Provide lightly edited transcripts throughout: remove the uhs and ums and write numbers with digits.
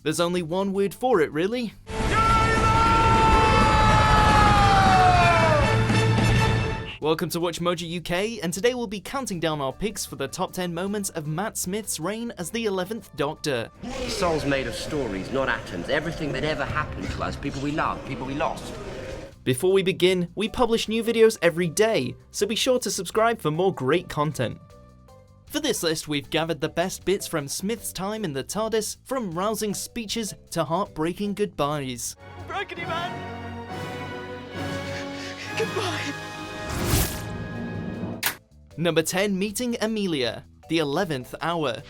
There's only one word for it, really. Welcome to Watch Mojo UK, and today we'll be counting down our picks for the top 10 moments of Matt Smith's reign as the 11th Doctor. The soul's made of stories, not atoms. Everything that ever happened to us, people we loved, people we lost. Before we begin, we publish new videos every day, so be sure to subscribe for more great content. For this list, we've gathered the best bits from Smith's time in the TARDIS, from rousing speeches to heartbreaking goodbyes. Brackety man! Goodbye! Number 10, meeting Amelia, the 11th hour.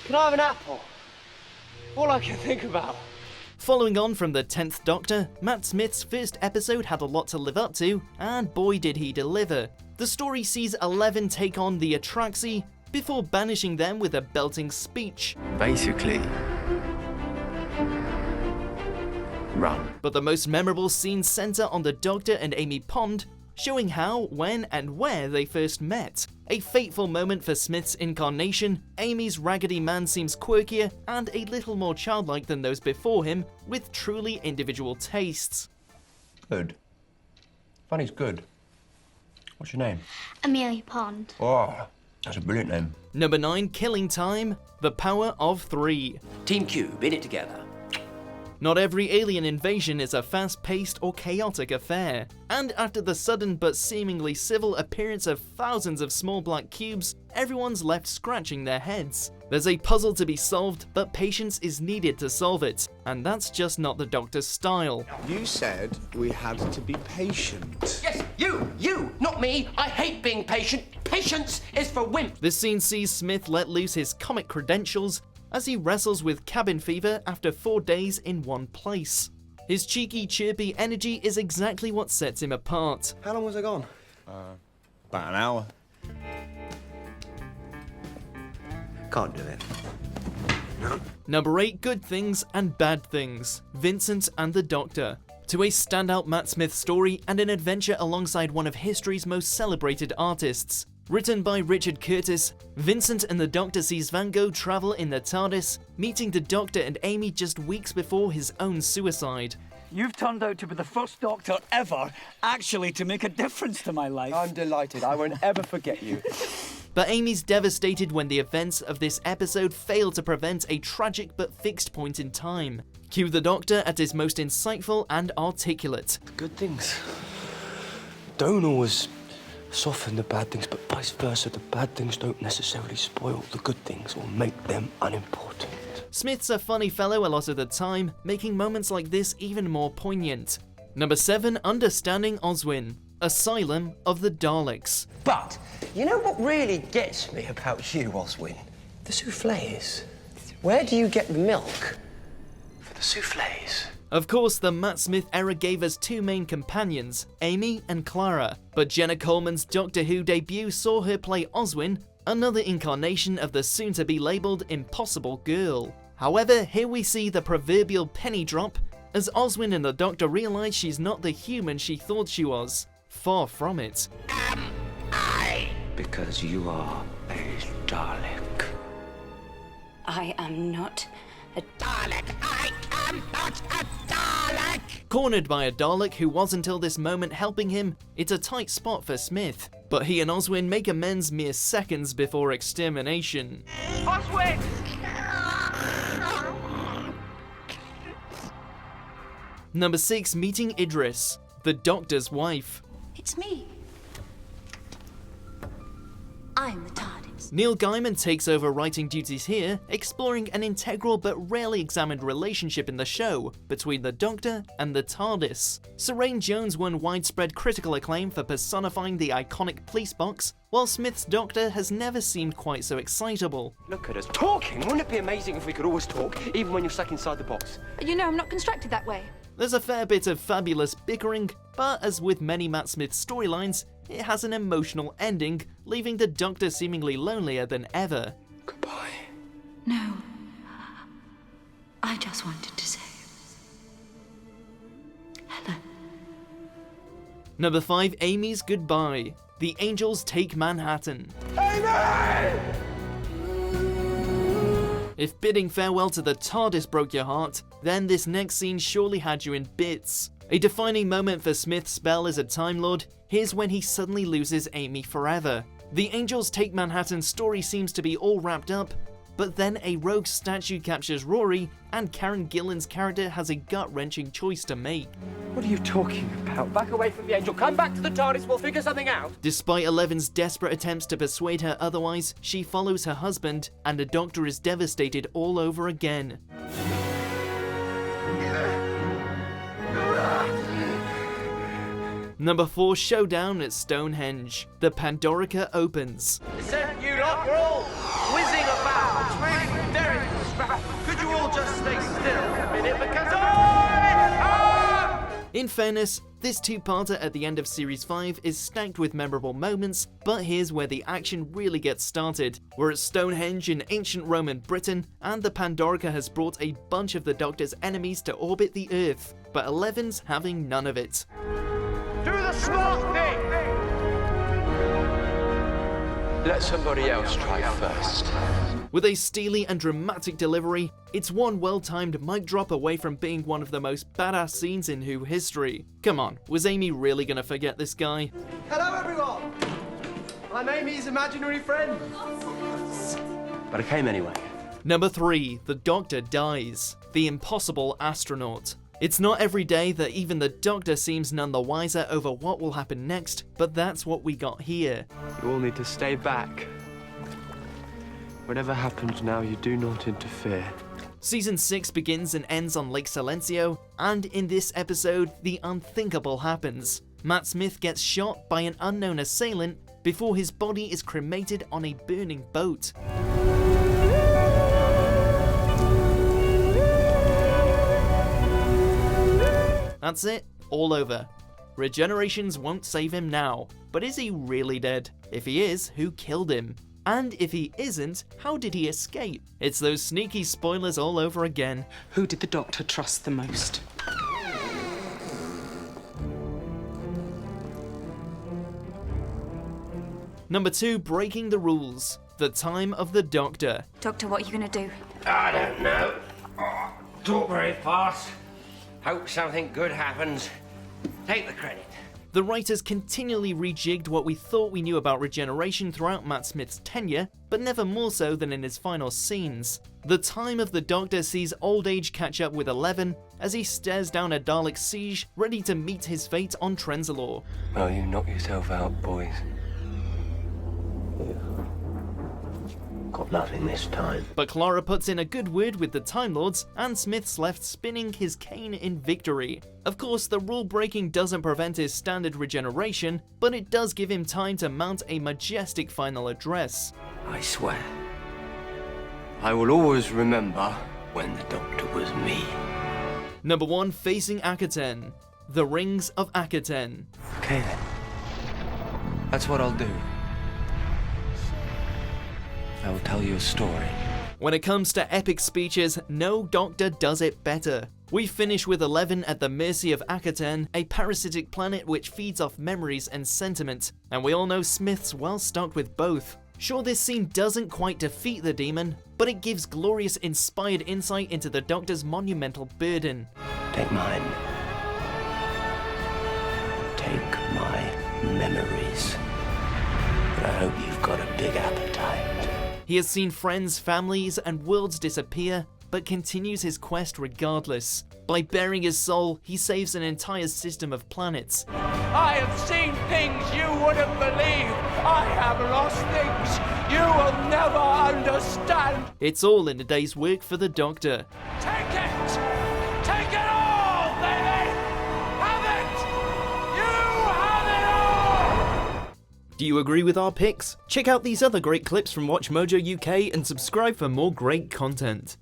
Can I have an apple? All I can think about. Following on from the 10th Doctor, Matt Smith's first episode had a lot to live up to, and boy did he deliver. The story sees 11 take on the Atraxi, before banishing them with a belting speech. Basically, run. But the most memorable scenes centre on the Doctor and Amy Pond, showing how, when, and where they first met. A fateful moment for Smith's incarnation, Amy's Raggedy Man seems quirkier and a little more childlike than those before him, with truly individual tastes. Good. Funny's good. What's your name? Amelia Pond. Oh, that's a brilliant name. Number 9, killing time, the power of 3. Team Cube, in it together. Not every alien invasion is a fast-paced or chaotic affair, and after the sudden but seemingly civil appearance of thousands of small black cubes, everyone's left scratching their heads. There's a puzzle to be solved, but patience is needed to solve it, and that's just not the Doctor's style. You said we had to be patient. Yes, you, not me. I hate being patient. Patience is for wimps. This scene sees Smith let loose his comic credentials as he wrestles with cabin fever after 4 days in one place. His cheeky, chirpy energy is exactly what sets him apart. How long was I gone? About an hour. Can't do it. Number 8, good things and bad things, Vincent and the Doctor. To a standout Matt Smith story and an adventure alongside one of history's most celebrated artists. Written by Richard Curtis, Vincent and the Doctor sees Van Gogh travel in the TARDIS, meeting the Doctor and Amy just weeks before his own suicide. You've turned out to be the first Doctor ever actually to make a difference to my life. I'm delighted. I won't ever forget you. But Amy's devastated when the events of this episode fail to prevent a tragic but fixed point in time. Cue the Doctor at his most insightful and articulate. Good things don't always soften the bad things, but vice versa. The bad things don't necessarily spoil the good things or make them unimportant. Smith's a funny fellow a lot of the time, making moments like this even more poignant. Number 7, understanding Oswin, Asylum of the Daleks. But, you know what really gets me about you, Oswin? The soufflés. Where do you get the milk for the soufflés? Of course, the Matt Smith era gave us 2 main companions, Amy and Clara, but Jenna Coleman's Doctor Who debut saw her play Oswin, another incarnation of the soon-to-be labelled Impossible Girl. However, here we see the proverbial penny drop, as Oswin and the Doctor realise she's not the human she thought she was. Far from it. Because you are a Dalek. I am not a Dalek. I am not a Dalek! Cornered by a Dalek who was until this moment helping him, it's a tight spot for Smith. But he and Oswin make amends mere seconds before extermination. Oswin! Number 6, meeting Idris, the Doctor's wife. It's me. I'm the TARDIS. Neil Gaiman takes over writing duties here, exploring an integral but rarely examined relationship in the show between the Doctor and the TARDIS. Serene Jones won widespread critical acclaim for personifying the iconic police box, while Smith's Doctor has never seemed quite so excitable. Look at us talking. Wouldn't it be amazing if we could always talk, even when you're stuck inside the box? You know, I'm not constructed that way. There's a fair bit of fabulous bickering, but as with many Matt Smith storylines, it has an emotional ending, leaving the Doctor seemingly lonelier than ever. Goodbye. No. I just wanted to say hello. Number 5, Amy's Goodbye. The Angels Take Manhattan. Amy! If bidding farewell to the TARDIS broke your heart, then this next scene surely had you in bits. A defining moment for Smith's spell as a Time Lord, here's when he suddenly loses Amy forever. The Angels Take Manhattan story seems to be all wrapped up, but then a rogue statue captures Rory, and Karen Gillan's character has a gut-wrenching choice to make. What are you talking about? Back away from the Angel. Come back to the TARDIS. We'll figure something out. Despite Eleven's desperate attempts to persuade her otherwise, she follows her husband, and the Doctor is devastated all over again. Number 4, Showdown at Stonehenge. The Pandorica opens. You lot, you're all whizzing about. It's really very distracting. Could you all just stay still a minute because In fairness, this two-parter at the end of Series 5 is stacked with memorable moments, but here's where the action really gets started. We're at Stonehenge in ancient Roman Britain, and the Pandorica has brought a bunch of the Doctor's enemies to orbit the Earth, but Eleven's having none of it. do the smart thing! Let somebody else try first. With a steely and dramatic delivery, it's one well-timed mic drop away from being one of the most badass scenes in Who history. Come on, was Amy really gonna forget this guy? Hello, everyone! I'm Amy's imaginary friend. But I came anyway. Number 3, the Doctor dies. The impossible astronaut. It's not every day that even the Doctor seems none the wiser over what will happen next, but that's what we got here. You all need to stay back. Whatever happens now, you do not interfere. Season 6 begins and ends on Lake Silencio, and in this episode, the unthinkable happens. Matt Smith gets shot by an unknown assailant before his body is cremated on a burning boat. That's it, all over. Regenerations won't save him now, but is he really dead? If he is, who killed him? And if he isn't, how did he escape? It's those sneaky spoilers all over again. Who did the Doctor trust the most? Number 2, breaking the rules. The time of the Doctor. Doctor, what are you going to do? I don't know. Talk very fast. Hope something good happens. Take the credit. The writers continually rejigged what we thought we knew about regeneration throughout Matt Smith's tenure, but never more so than in his final scenes. The time of the Doctor sees old age catch up with 11 as he stares down a Dalek siege, ready to meet his fate on Trenzalore. Well, you knock yourself out, boys. Got nothing this time. But Clara puts in a good word with the Time Lords, and Smith's left spinning his cane in victory. Of course, the rule breaking doesn't prevent his standard regeneration, but it does give him time to mount a majestic final address. I swear, I will always remember when the Doctor was me. Number 1, facing Akhaten. The Rings of Akhaten. Okay then. That's what I'll do. I will tell you a story. When it comes to epic speeches, no Doctor does it better. We finish with 11 at the mercy of Akhaten, a parasitic planet which feeds off memories and sentiment, and we all know Smith's well stocked with both. Sure, this scene doesn't quite defeat the demon, but it gives glorious inspired insight into the Doctor's monumental burden. Take mine. Take my memories. But I hope you've got a big appetite. He has seen friends, families, and worlds disappear, but continues his quest regardless. By bearing his soul, he saves an entire system of planets. I have seen things you wouldn't believe. I have lost things you will never understand. It's all in a day's work for the Doctor. Take it! Take it all, baby! Have it! You have it all! Do you agree with our picks? Check out these other great clips from WatchMojo UK and subscribe for more great content.